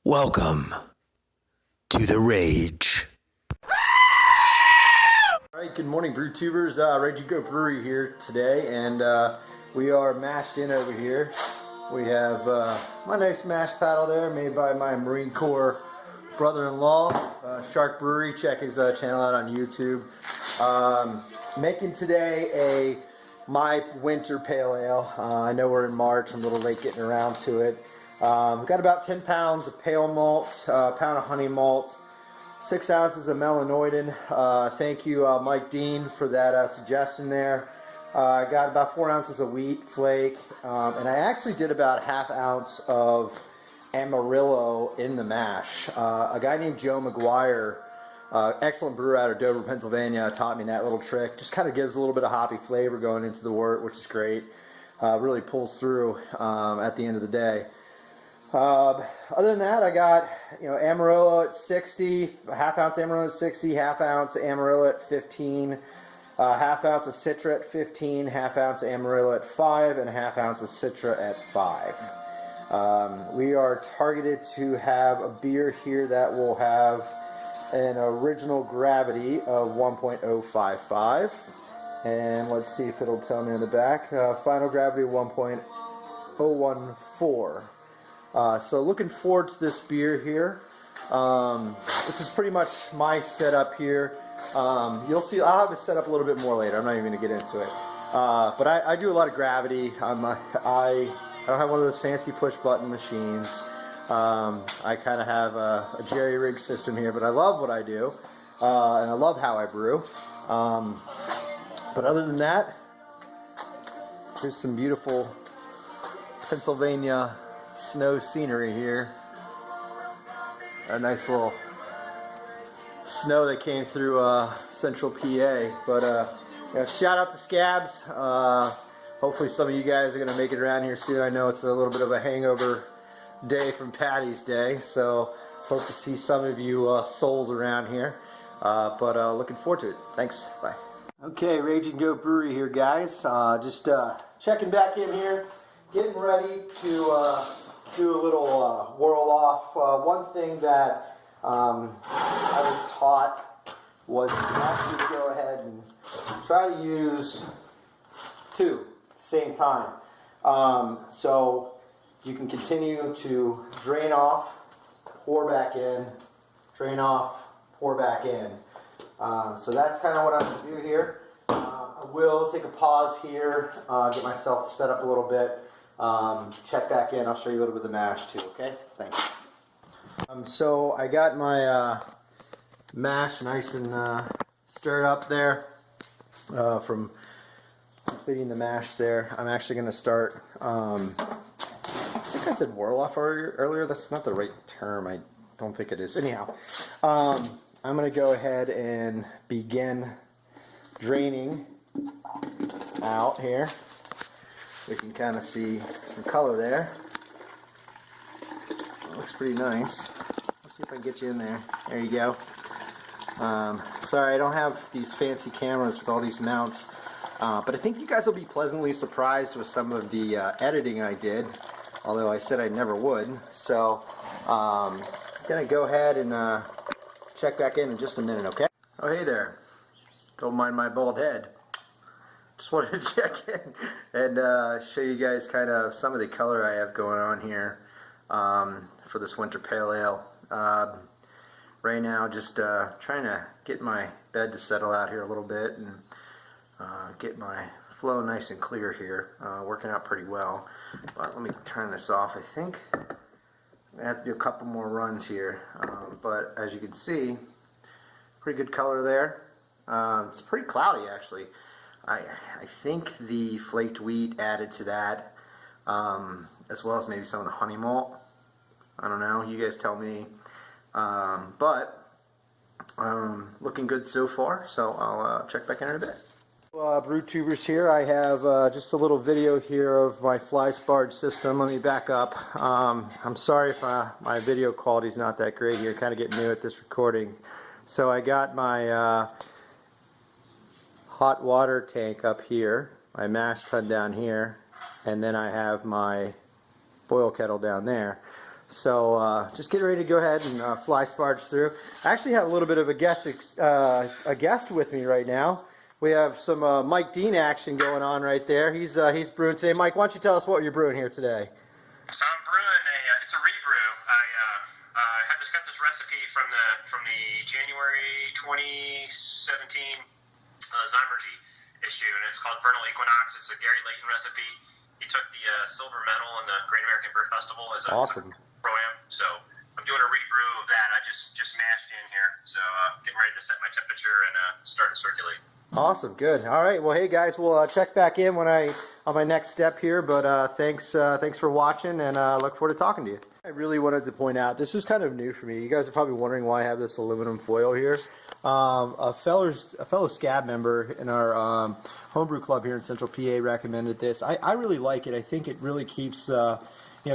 Welcome to the Rage. Alright, good morning Brew Tubers, Rage and Go Brewery here today, and we are mashed in over here. We have my nice mash paddle there, made by my Marine Corps brother-in-law, Shark Brewery. Check his channel out on YouTube. Making today my winter pale ale. I know we're in March, I'm a little late getting around to it. We've got about 10 pounds of pale malt, a pound of honey malt, 6 ounces of melanoidin. Thank you, Mike Dean, for that suggestion there. I got about 4 ounces of wheat flake, and I actually did about ½ ounce of Amarillo in the mash. A guy named Joe McGuire, excellent brewer out of Dover, Pennsylvania, taught me that little trick. Just kind of gives a little bit of hoppy flavor going into the wort, which is great. Really pulls through at the end of the day. Other than that, I got, Amarillo at 60, ½ ounce Amarillo at 60, ½ ounce Amarillo at 15, ½ ounce of Citra at 15, ½ ounce Amarillo at 5, and ½ ounce of Citra at 5. We are targeted to have a beer here that will have an original gravity of 1.055, and let's see if it'll tell me on the back, final gravity 1.014. So looking forward to this beer here. This is pretty much my setup here. You'll see, I'll have it set up a little bit more later. I'm not even going to get into it. But I do a lot of gravity. I don't have one of those fancy push button machines. I kind of have a jerry rig system here, but I love what I do. And I love how I brew. But other than that, here's some beautiful Pennsylvania snow scenery here. A nice little snow that came through central PA. But shout out to Scabs. Hopefully some of you guys are going to make it around here soon. I know it's a little bit of a hangover day from Patty's Day, so hope to see some of you souls around here. But looking forward to it. Thanks. Bye. Okay, Rage and Go Brewery here, guys. Just checking back in here, getting ready to do a little whirl off. One thing that I was taught was to actually go ahead and try to use two at the same time. So you can continue to drain off, pour back in, drain off, pour back in. So that's kind of what I'm going to do here. I will take a pause here, get myself set up a little bit. Check back in. I'll show you a little bit of the mash too, okay? Thanks. So I got my mash nice and stirred up there from completing the mash there. I'm actually going to start, I think I said whirl off earlier. That's not the right term. I don't think it is. Anyhow, I'm going to go ahead and begin draining out here. We can kind of see some color there. It looks pretty nice. Let's see if I can get you in there. There you go. Sorry, I don't have these fancy cameras with all these mounts, but I think you guys will be pleasantly surprised with some of the editing I did, although I said I never would. So I'm going to go ahead and check back in just a minute, okay? Oh, hey there. Don't mind my bald head. Just wanted to check in and show you guys kind of some of the color I have going on here for this winter pale ale. Right now, just trying to get my bed to settle out here a little bit and get my flow nice and clear here. Working out pretty well. But let me turn this off. I think I'm going to have to do a couple more runs here. But as you can see, pretty good color there. It's pretty cloudy actually. I think the flaked wheat added to that, as well as maybe some of the honey malt. I don't know, you guys tell me. But looking good so far, so I'll check back in a bit. Brew Tubers here, I have just a little video here of my fly sparge system. Let me back up. I'm sorry if my video quality is not that great here, kind of getting new at this recording. So I got my hot water tank up here, my mash tun down here, and then I have my boil kettle down there. So just get ready to go ahead and fly sparge through. I actually have a little bit of a guest with me right now. We have some Mike Dean action going on right there. He's brewing today. Mike, why don't you tell us what you're brewing here today? So I'm brewing it's a rebrew. I got this recipe from the January 2017 Zymergy issue, and it's called Vernal Equinox. It's a Gary Layton recipe. He took the silver medal in the Great American Beer Festival as a awesome pro-am. So I'm doing a rebrew of that. I just mashed in here. So getting ready to set my temperature and start to circulate. Awesome, good. All right, well, hey guys, we'll check back in when on my next step here. But thanks for watching, and look forward to talking to you. I really wanted to point out, this is kind of new for me. You guys are probably wondering why I have this aluminum foil here. A fellow scab member in our homebrew club here in Central PA recommended this. I really like it. I think it really keeps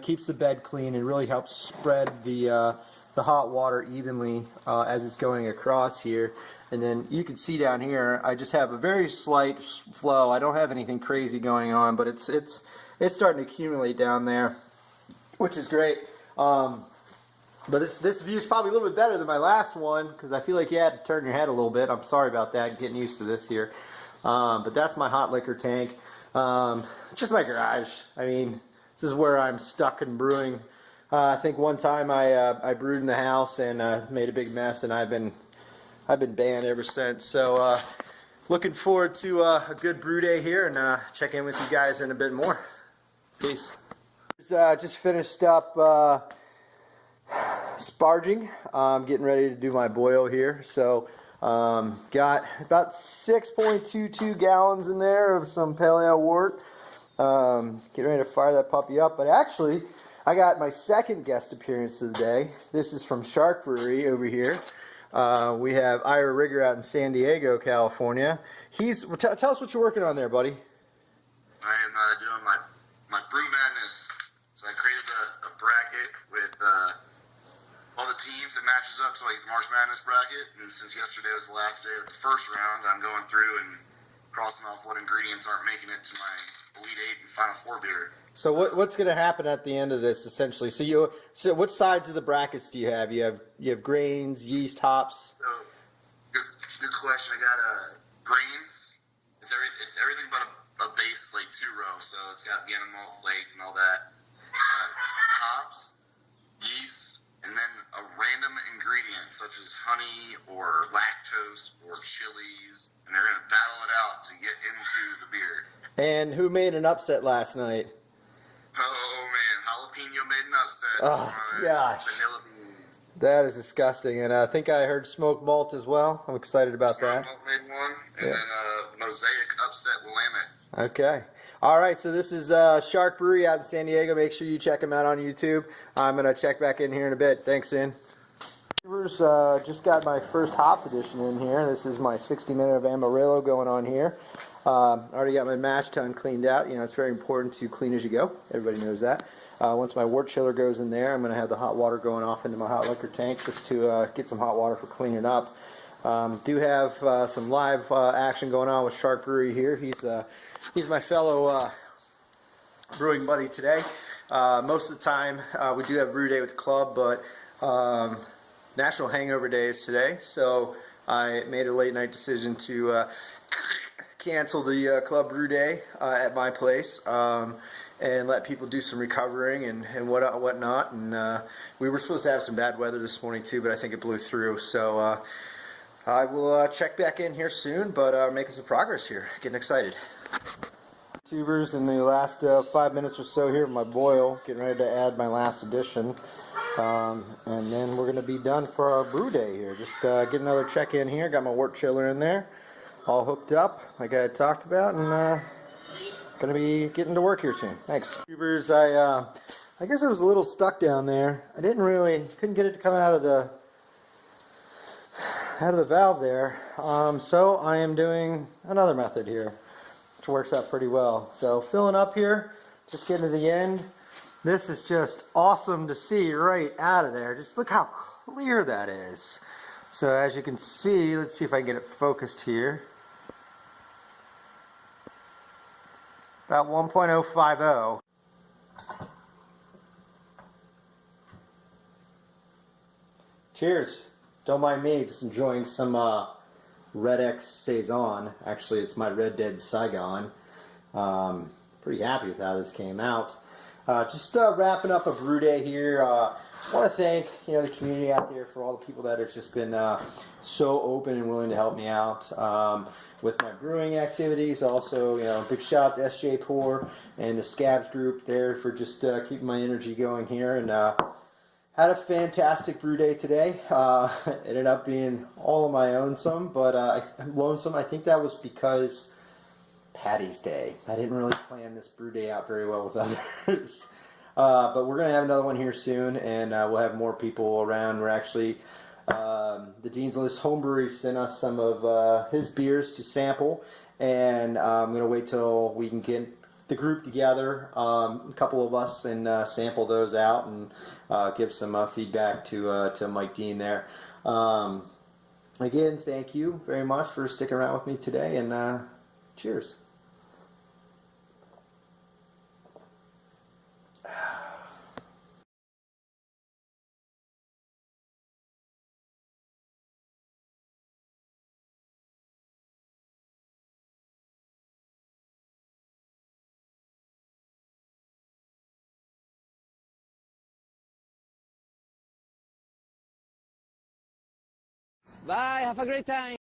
keeps the bed clean and really helps spread the hot water evenly as it's going across here. And then you can see down here, I just have a very slight flow. I don't have anything crazy going on, but it's starting to accumulate down there, which is great. But this view is probably a little bit better than my last one, because I feel like you had to turn your head a little bit. I'm sorry about that, getting used to this here. But that's my hot liquor tank. Just my garage. I mean, this is where I'm stuck and brewing. I think one time I brewed in the house and made a big mess, and I've been banned ever since. So looking forward to a good brew day here, and check in with you guys in a bit more. Peace. Just finished up sparging. I'm getting ready to do my boil here. So got about 6.22 gallons in there of some pale ale wort. Getting ready to fire that puppy up. But actually, I got my second guest appearance of the day. This is from Shark Brewery over here. We have Ira Rigger out in San Diego, California. Tell us what you're working on there, buddy. I am doing my Brew Madness. So I created a bracket with all the teams that matches up to like the March Madness bracket. And since yesterday was the last day of the first round, I'm going through and crossing off what ingredients aren't making it to my Elite 8 and Final 4 beer. So what's going to happen at the end of this, essentially? So which sides of the brackets do you have? You have grains, yeast, hops. So good question. I got grains. It's everything but a base like 2-row. So it's got Vienna malt flaked and all that. Hops, yeast, and then a random ingredient such as honey or lactose or chilies, and they're going to battle it out to get into the beer. And who made an upset last night? Oh man, jalapeno made an upset. Oh gosh, vanilla beans. That is disgusting. And I think I heard smoked malt as well. I'm excited about that. Smoked malt made one, and then mosaic upset Willamette. Okay. All right, so this is Shark Brewery out in San Diego. Make sure you check them out on YouTube. I'm going to check back in here in a bit. Thanks, Ian. Just got my first hops edition in here. This is my 60-minute of Amarillo going on here. Already got my mash tun cleaned out. You know, it's very important to clean as you go. Everybody knows that. Once my wort chiller goes in there, I'm going to have the hot water going off into my hot liquor tank just to get some hot water for cleaning up. Do have some live action going on with Shark Brewery here. He's my fellow brewing buddy today. Most of the time we do have brew day with the club, but National Hangover Day is today, so I made a late night decision to cancel the club brew day at my place and let people do some recovering and whatnot. And we were supposed to have some bad weather this morning too, but I think it blew through. So I will check back in here soon, but making some progress here. Getting excited. Tubers in the last 5 minutes or so here, my boil, getting ready to add my last addition. And then we're going to be done for our brew day here. Just get another check in here. Got my wort chiller in there, all hooked up like I had talked about, and going to be getting to work here soon. Thanks. Tubers, I guess I was a little stuck down there. I couldn't get it to come out of the valve there. So I am doing another method here, which works out pretty well. So filling up here, just getting to the end. This is just awesome to see right out of there. Just look how clear that is. So as you can see, let's see if I can get it focused here. About 1.050. Cheers. Don't mind me, just enjoying some Red X Saison. Actually, it's my Red Dead Saigon. Pretty happy with how this came out. Just wrapping up a brew day here. I want to thank the community out there for all the people that have just been so open and willing to help me out with my brewing activities. Also, big shout out to SJ Pour and the Scabs group there for just keeping my energy going here. And had a fantastic brew day today. Ended up being all on my own some, but lonesome. I think that was because Patty's Day. I didn't really plan this brew day out very well with others. But we're going to have another one here soon, and we'll have more people around. We're actually, the Dean's List Homebrewery sent us some of his beers to sample, and I'm going to wait till we can get the group together, a couple of us, and sample those out and give some feedback to Mike Dean there. Again, thank you very much for sticking around with me today, and cheers. Bye, have a great time.